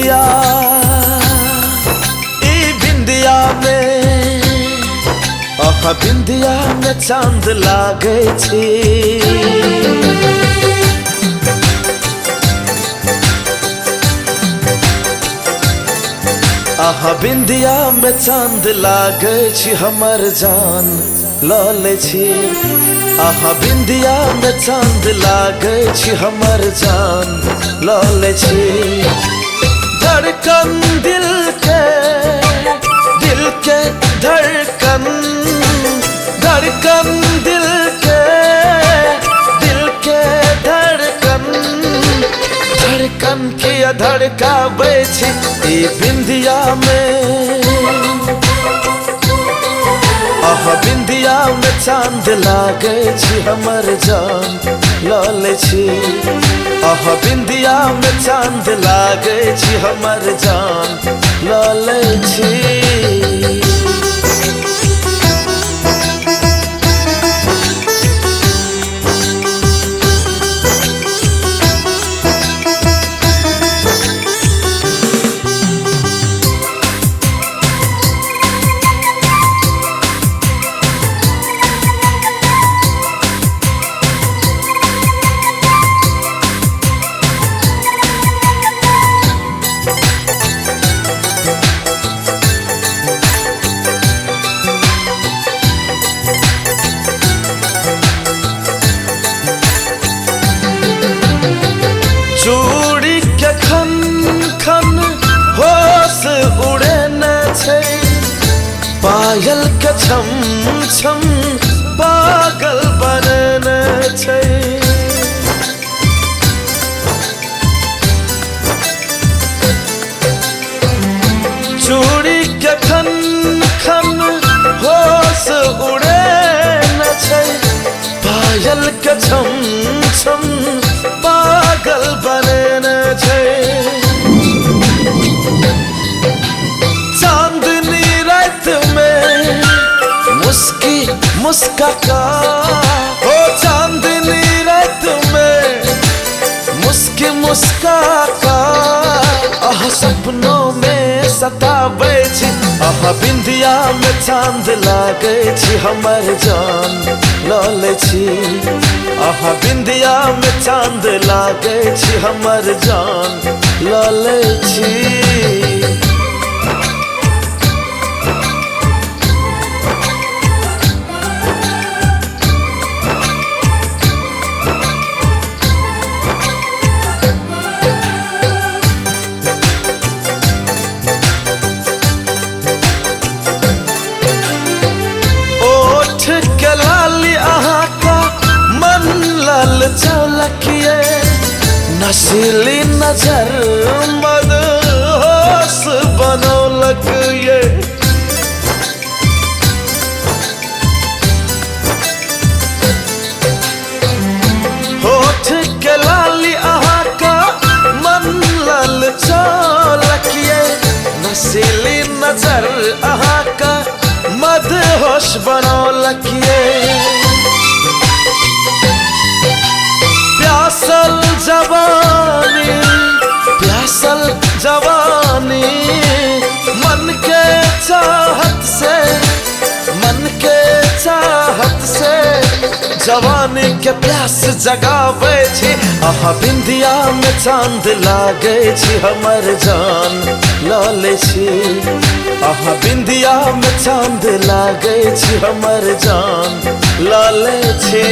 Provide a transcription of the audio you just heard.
बिंदिया ई बिंदिया में आहा बिंदिया में चांद लागे छी। आहा बिंदिया में चांद लागे छी हमर जान लले छी। आहा बिंदिया में चांद लागे छी हमर जान लले छी। धड़कन दिल के धड़कन धड़कन दिल के धड़कन धड़कन किया धड़काबै छी ई बिंदिया में। आहा बिंदिया में चांद लागे छी हमर जान लले छी। आहा बिंदिया में चांद लागे छी हमर जान लले छी। चूड़ी के खन खन होश उड़े न छै, पायल के छम छम पागल बने न छै। चूड़ी के खन खन होश उड़े न छै, पायल के छम छम पागल बने न छै। चांदनी रात में मुस्की मुस्काका हो, चांदनी रात में मुस्की मुस्काका आह सपनों में सताबै छी। आहा बिंदिया में चांद लागे छी हमर जान लले छी। आहा बिंदिया में चांद लागे छी हमर जान लले छी। चौलकिए नशीली नजर मदहोश बनौलक ये। होठ के लाली अहा का मन लल चौलकिए, नशीली नजर अहा का मदहोश बनौलक ये। प्यासल जवानी मन के चाहत से जवानी के प्यास जगावे छी। आहा बिंदिया में चांद लागे छी हमर जान लले छी। आहा बिंदिया में चांद लागे छी हमर जान लले छी।